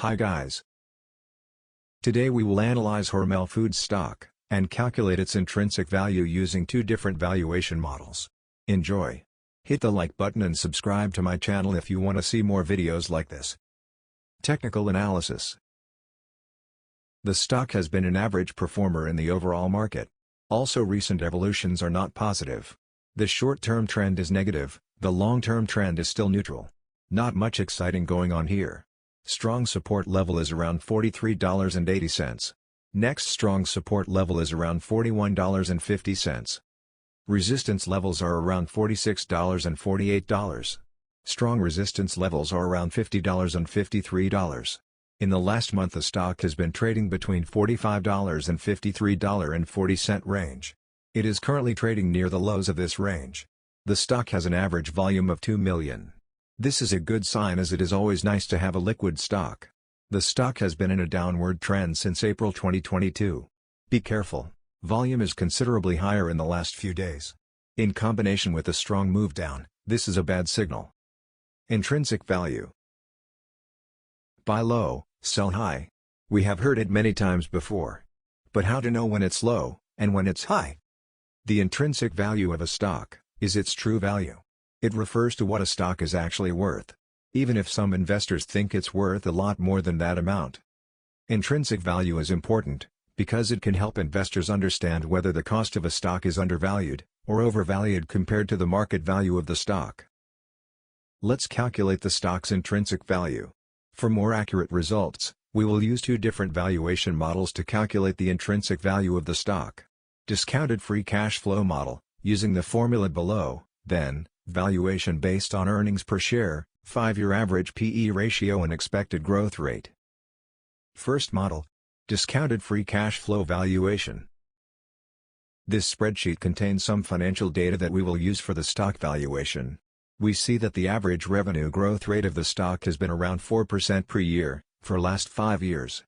Hi guys. Today we will analyze Hormel Foods stock, and calculate its intrinsic value using two different valuation models. Enjoy! Hit the like button and subscribe to my channel if you want to see more videos like this. Technical analysis. The stock has been an average performer in the overall market. Also recent evolutions are not positive. The short-term trend is negative, the long-term trend is still neutral. Not much exciting going on here. Strong support level is around $43.80. Next strong support level is around $41.50. Resistance levels are around $46 and $48. Strong resistance levels are around $50 and $53. In the last month the stock has been trading between $45 and $53.40 range. It is currently trading near the lows of this range. The stock has an average volume of 2 million. This is a good sign as it is always nice to have a liquid stock. The stock has been in a downward trend since April 2022. Be careful, volume is considerably higher in the last few days. In combination with a strong move down, this is a bad signal. Intrinsic value. Buy low, sell high. We have heard it many times before. But how to know when it's low, and when it's high? The intrinsic value of a stock is its true value. It refers to what a stock is actually worth, even if some investors think it's worth a lot more than that amount. Intrinsic value is important, because it can help investors understand whether the cost of a stock is undervalued, or overvalued compared to the market value of the stock. Let's calculate the stock's intrinsic value. For more accurate results, we will use two different valuation models to calculate the intrinsic value of the stock. Discounted free cash flow model, using the formula below, then, valuation based on earnings per share, 5-year average P/E ratio and expected growth rate. First model, discounted free cash flow valuation. This spreadsheet contains some financial data that we will use for the stock valuation. We see that the average revenue growth rate of the stock has been around 4% per year, for last 5 years.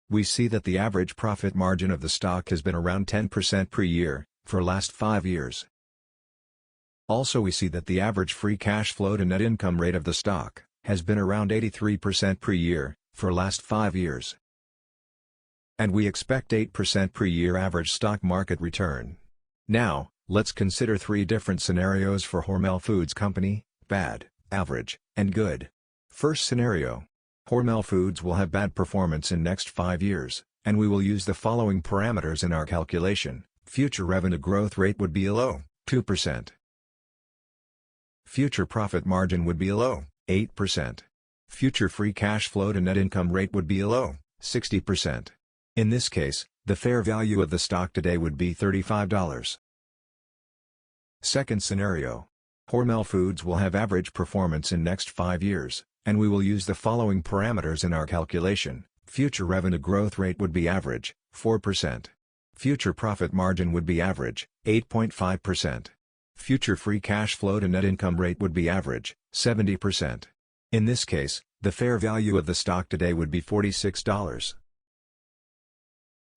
We see that the average profit margin of the stock has been around 10% per year, for last 5 years. Also we see that the average free cash flow to net income rate of the stock has been around 83% per year, for last 5 years. And we expect 8% per year average stock market return. Now, let's consider 3 different scenarios for Hormel Foods Company: bad, average, and good. First scenario. Hormel Foods will have bad performance in next 5 years, and we will use the following parameters in our calculation. Future revenue growth rate would be low, 2%. Future profit margin would be low, 8%. Future free cash flow to net income rate would be low, 60%. In this case, the fair value of the stock today would be $35. Second scenario. Hormel Foods will have average performance in next 5 years, and we will use the following parameters in our calculation. Future revenue growth rate would be average, 4%. Future profit margin would be average, 8.5%. Future free cash flow to net income rate would be average, 70%. In this case, the fair value of the stock today would be $46.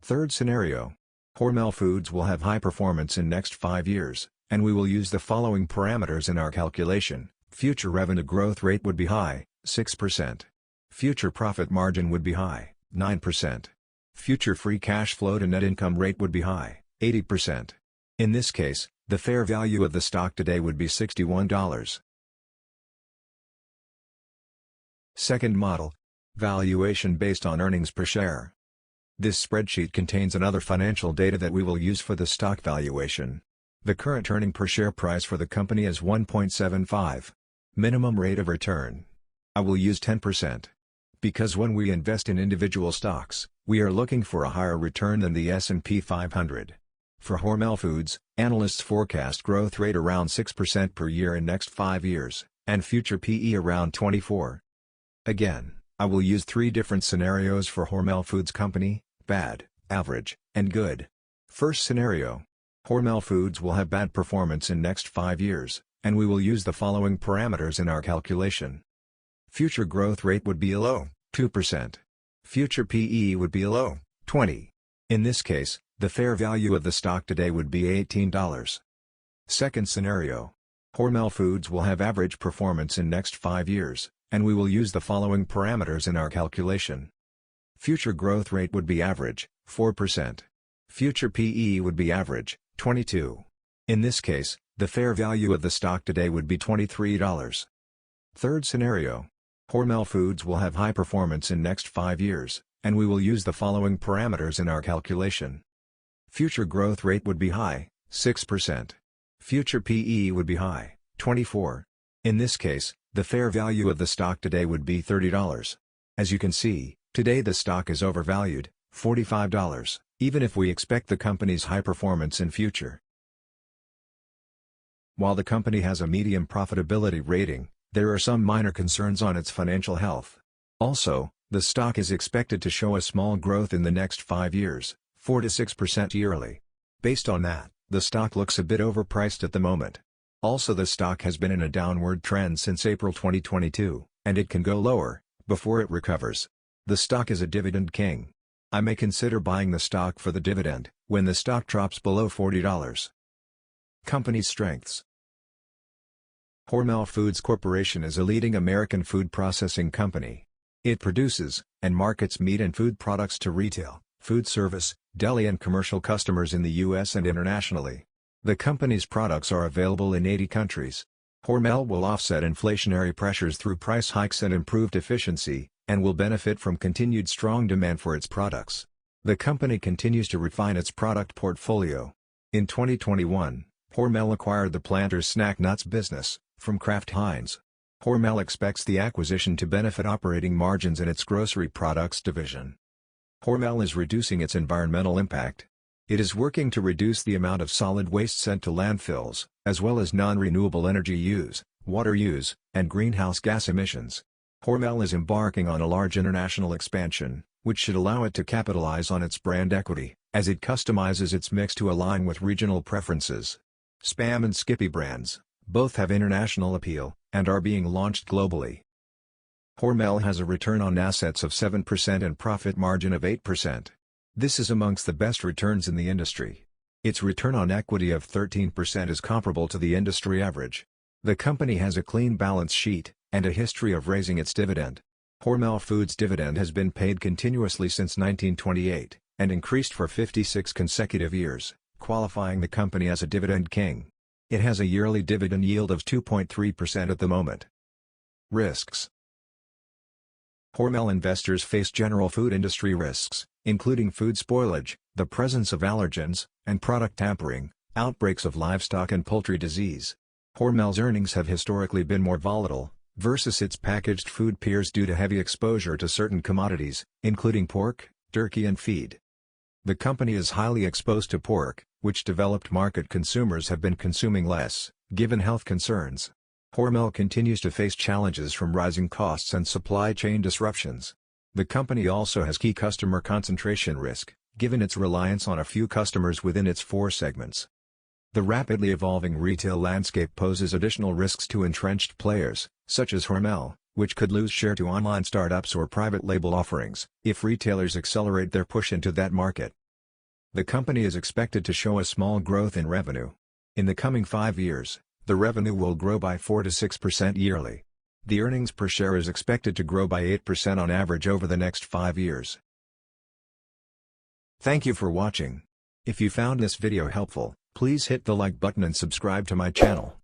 Third scenario. Hormel Foods will have high performance in next 5 years, and we will use the following parameters in our calculation. Future revenue growth rate would be high, 6%. Future profit margin would be high, 9%. Future free cash flow to net income rate would be high, 80%. In this case, the fair value of the stock today would be $61. Second model. Valuation based on earnings per share. This spreadsheet contains another financial data that we will use for the stock valuation. The current earning per share price for the company is 1.75. Minimum rate of return. I will use 10%. Because when we invest in individual stocks, we are looking for a higher return than the S&P 500. For Hormel Foods, analysts forecast growth rate around 6% per year in next 5 years, and future P/E around 24. Again, I will use 3 different scenarios for Hormel Foods Company: bad, average, and good. First scenario. Hormel Foods will have bad performance in next 5 years, and we will use the following parameters in our calculation. Future growth rate would be low, 2%. Future P/E would be low, 20. In this case, the fair value of the stock today would be $18. Second scenario. Hormel Foods will have average performance in next 5 years, and we will use the following parameters in our calculation. Future growth rate would be average, 4%. Future PE would be average, 22. In this case, the fair value of the stock today would be $23. Third scenario. Hormel Foods will have high performance in next 5 years, and we will use the following parameters in our calculation. Future growth rate would be high, 6%. Future PE would be high, 24. In this case, the fair value of the stock today would be $30. As you can see, today the stock is overvalued, $45, even if we expect the company's high performance in future. While the company has a medium profitability rating, there are some minor concerns on its financial health. Also, the stock is expected to show a small growth in the next 5 years, 4 to 6% yearly. Based on that, the stock looks a bit overpriced at the moment. Also, the stock has been in a downward trend since April 2022, and it can go lower before it recovers. The stock is a Dividend King. I may consider buying the stock for the dividend when the stock drops below $40. Company's strengths. Hormel Foods Corporation is a leading American food processing company. It produces and markets meat and food products to retail, food service, deli and commercial customers in the U.S. and internationally. The company's products are available in 80 countries. Hormel will offset inflationary pressures through price hikes and improved efficiency, and will benefit from continued strong demand for its products. The company continues to refine its product portfolio. In 2021, Hormel acquired the Planters snack nuts business from Kraft Heinz. Hormel expects the acquisition to benefit operating margins in its grocery products division. Hormel is reducing its environmental impact. It is working to reduce the amount of solid waste sent to landfills, as well as non-renewable energy use, water use, and greenhouse gas emissions. Hormel is embarking on a large international expansion, which should allow it to capitalize on its brand equity, as it customizes its mix to align with regional preferences. Spam and Skippy brands, both have international appeal, and are being launched globally. Hormel has a return on assets of 7% and profit margin of 8%. This is amongst the best returns in the industry. Its return on equity of 13% is comparable to the industry average. The company has a clean balance sheet, and a history of raising its dividend. Hormel Foods' dividend has been paid continuously since 1928, and increased for 56 consecutive years, qualifying the company as a Dividend King. It has a yearly dividend yield of 2.3% at the moment. Risks. Hormel investors face general food industry risks, including food spoilage, the presence of allergens, and product tampering, outbreaks of livestock and poultry disease. Hormel's earnings have historically been more volatile versus its packaged food peers due to heavy exposure to certain commodities, including pork, turkey and feed. The company is highly exposed to pork, which developed market consumers have been consuming less, given health concerns. Hormel continues to face challenges from rising costs and supply chain disruptions. The company also has key customer concentration risk, given its reliance on a few customers within its 4 segments. The rapidly evolving retail landscape poses additional risks to entrenched players, such as Hormel, which could lose share to online startups or private label offerings, if retailers accelerate their push into that market. The company is expected to show a small growth in revenue. In the coming 5 years, the revenue will grow by 4 to 6% yearly. The earnings per share is expected to grow by 8% on average over the next 5 years. Thank you for watching. If you found this video helpful, please hit the like button and subscribe to my channel.